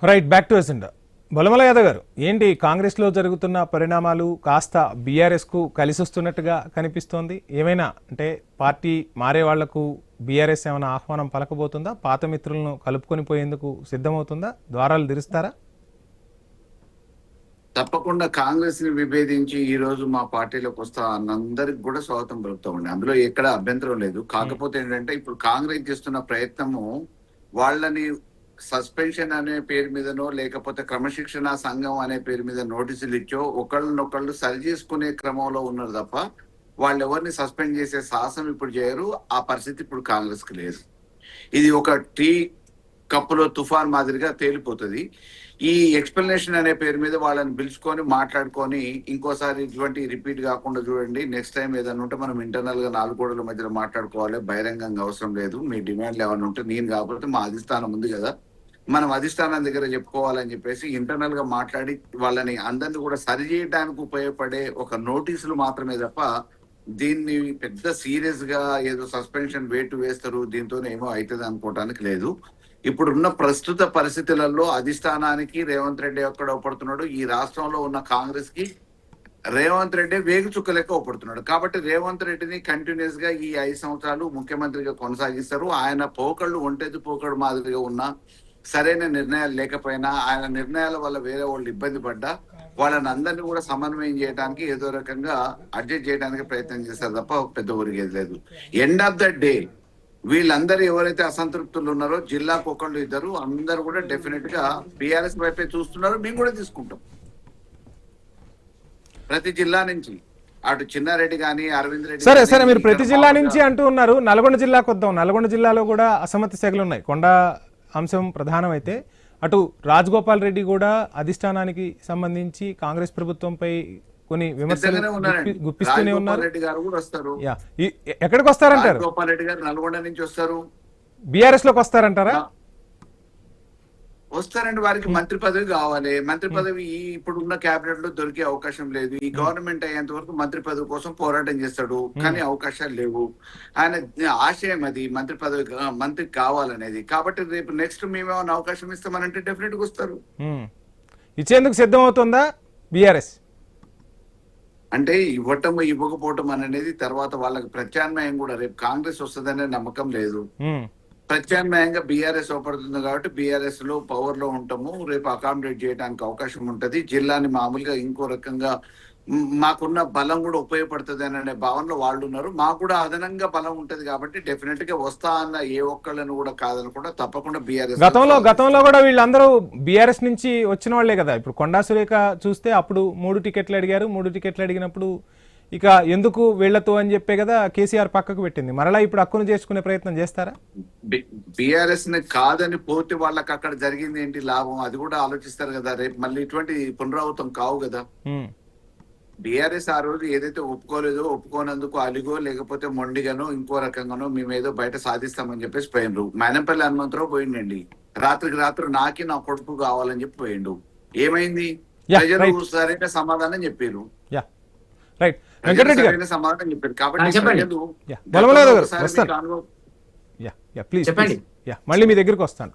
Right, back to agenda. బొలమల యాదవ్ గారు, ఏంటి కాంగ్రెస్లో జరుగుతున్న పరిణామాలు కాస్త బీఆర్ఎస్కు కలిసి వస్తున్నట్టుగా కనిపిస్తోంది? ఏమైనా అంటే పార్టీ మారే వాళ్లకు బీఆర్ఎస్ ఏమైనా ఆహ్వానం పలకబోతుందా? పాత మిత్రులను కలుపుకొని పోయేందుకు సిద్ధమవుతుందా? ద్వారాలు తెరుస్తారా? తప్పకుండా కాంగ్రెస్ ని విభేదించి ఈ రోజు మా పార్టీలోకి వస్తా అన్నందరికి కూడా స్వాగతం పలుకుతామండి. అందులో ఎక్కడ అభ్యంతరం లేదు. కాకపోతే ఏంటంటే ఇప్పుడు కాంగ్రెస్ చేస్తున్న ప్రయత్నము వాళ్ళని సస్పెన్షన్ అనే పేరు మీదనో లేకపోతే క్రమశిక్షణ సంఘం అనే పేరు మీద నోటీసులు ఇచ్చో ఒకళ్ళనొకళ్ళు సరి చేసుకునే క్రమంలో ఉన్నారు తప్ప వాళ్ళు ఎవరిని సస్పెండ్ చేసే సాహసం ఇప్పుడు చేయరు. ఆ పరిస్థితి ఇప్పుడు కాంగ్రెస్ కి లేదు. ఇది ఒక టీ కప్పులో తుఫాన్ మాదిరిగా తేలిపోతుంది. ఈ ఎక్స్ప్లెనేషన్ అనే పేరు మీద వాళ్ళని పిలుచుకొని మాట్లాడుకొని ఇంకోసారి ఇటువంటి రిపీట్ కాకుండా చూడండి. నెక్స్ట్ టైం ఏదైనా ఉంటే మనం ఇంటర్నల్ గా 4 గోడల మధ్యలో మాట్లాడుకోవాలి. బహిరంగంగా అవసరం లేదు. మీ డిమాండ్లు ఏమైనా ఉంటే నేను కాకపోతే మా అధిష్టానం ఉంది కదా, మనం అధిష్టానం దగ్గర చెప్పుకోవాలని చెప్పేసి ఇంటర్నల్ గా మాట్లాడి వాళ్ళని అందరినీ కూడా సరి చేయడానికి ఉపయోగపడే ఒక నోటీసులు మాత్రమే తప్ప దీన్ని పెద్ద సీరియస్ గా ఏదో సస్పెన్షన్ వేటు వేస్తారు దీంతో ఏమో అవుతుంది అనుకోవటానికి లేదు. ఇప్పుడున్న ప్రస్తుత పరిస్థితులలో అధిష్టానానికి రేవంత్ రెడ్డి ఎక్కడ ఒప్పడుతున్నాడు, ఈ రాష్ట్రంలో ఉన్న కాంగ్రెస్ కి రేవంత్ రెడ్డి వేగు చుక్క లెక్క ఒప్పడుతున్నాడు. కాబట్టి రేవంత్ రెడ్డిని కంటిన్యూస్ గా ఈ 5 సంవత్సరాలు ముఖ్యమంత్రిగా కొనసాగిస్తారు. ఆయన పోకళ్ళు ఒంటెద్దు పోకడు మాదిరిగా ఉన్నా, సరైన నిర్ణయాలు లేకపోయినా, ఆయన నిర్ణయాల వల్ల వేరే వాళ్ళు ఇబ్బంది పడ్డా వాళ్ళని అందరినీ కూడా సమన్వయం చేయడానికి ఏదో రకంగా అడ్జస్ట్ చేయడానికి ప్రయత్నం చేస్తారు తప్ప పెద్ద ఒరిగేది లేదు. ఎండ్ ఆఫ్ ద డే వీళ్ళందరూ ఎవరైతే అసంతృప్తులు ఉన్నారో జిల్లాకు ఒకళ్ళు ఇద్దరు అందరూ కూడా డెఫినెట్ గా బీఆర్ఎస్ వైపే చూస్తున్నారు. మేము కూడా తీసుకుంటాం. ప్రతి జిల్లా నుంచి అటు చిన్నారెడ్డి గాని అరవింద్ రెడ్డి. సరే, మీరు ప్రతి జిల్లా నుంచి అంటూ ఉన్నారు. నల్గొండ జిల్లాకు వద్దాం. నల్గొండ జిల్లాలో కూడా అసమ్మతి సెగలు ఉన్నాయి. కొండ అంశం ప్రధానం అయితే అటు రాజగోపాల్ రెడ్డి కూడా అధిష్టానానికి సంబంధించి కాంగ్రెస్ ప్రభుత్వంపై కొన్ని విమర్శలు గుప్పిస్తూనే ఉన్నారు. రెడ్డి గారు కూడా వస్తారు. ఎక్కడికి వస్తారంటారు? గోపాల్ రెడ్డి గారు నల్గొండ నుంచి వస్తారు. బీఆర్ఎస్ లోకి వస్తారంటారా? వస్తారండి. వారికి మంత్రి పదవి కావాలి. మంత్రి పదవి ఇప్పుడున్న క్యాబినెట్ లో దొరికే అవకాశం లేదు. ఈ గవర్నమెంట్ అయ్యేంత వరకు మంత్రి పదవి కోసం పోరాటం చేస్తాడు, కానీ అవకాశాలు లేవు. ఆయన ఆశయం అది మంత్రి పదవి మంత్రి కావాలనేది. కాబట్టి రేపు నెక్స్ట్ మేమేమన్నా అవకాశం ఇస్తామనంటే డెఫినెట్ గా వస్తారు. ఇచ్చేందుకు సిద్ధం అవుతుందా బీఆర్ఎస్? అంటే ఇవ్వటం ఇవ్వకపోవటం అనేది తర్వాత వాళ్ళకి ప్రత్యామ్నాయం కూడా రేపు కాంగ్రెస్ వస్తుందనే నమ్మకం లేదు. ప్రత్యామ్నాయంగా బీఆర్ఎస్ అవపడుతుంది కాబట్టి బీఆర్ఎస్ లో పవర్ లో ఉంటాము. రేపు అకామిడేట్ చేయడానికి అవకాశం ఉంటది. జిల్లాని మామూలుగా ఇంకో రకంగా మాకున్న బలం కూడా ఉపయోగపడుతుంది అనే భావనలో వాళ్ళు ఉన్నారు. మాకు కూడా అదనంగా బలం ఉంటది కాబట్టి డెఫినెట్ గా వస్తా అన్న ఏ ఒక్కళ్ళని కూడా కాదనకుండా తప్పకుండా బీఆర్ఎస్. గతంలో కూడా వీళ్ళందరూ బీఆర్ఎస్ నుంచి వచ్చిన వాళ్లే కదా. ఇప్పుడు కొండా సురేఖ చూస్తే అప్పుడు 3 టికెట్లు అడిగారు. 3 టికెట్లు అడిగినప్పుడు ఇక ఎందుకు వీళ్లతో అని చెప్పే కదా కేసీఆర్ పక్కకు పెట్టింది. మరలా ఇప్పుడు హక్కును చేసుకునే ప్రయత్నం చేస్తారా? బీఆర్ఎస్ ని కాదని పోతే వాళ్ళకి అక్కడ జరిగింది ఏంటి లాభం, అది కూడా ఆలోచిస్తారు కదా. రేపు మళ్ళీ ఇటువంటి పునరావృతం కావు కదా. బీఆర్ఎస్ ఆ రోజు ఏదైతే ఒప్పుకోలేదో ఒప్పుకోనందుకు అలిగో లేకపోతే మొండిగానో ఇంకో రకంగానో మేమేదో బయట సాధిస్తామని చెప్పేసి పోయిండ్రు. మేనంపల్లి హనుమంతరావు పోయిండండి. రాత్రికి రాత్రి నాకి నా కొడుకు కావాలని చెప్పి పోయిండు. ఏమైంది? ప్రజలు సరైన సమాధానం చెప్పారు. సమాధానం చెప్పారు. కాబట్టి మళ్ళీ మీ దగ్గరకు వస్తాను.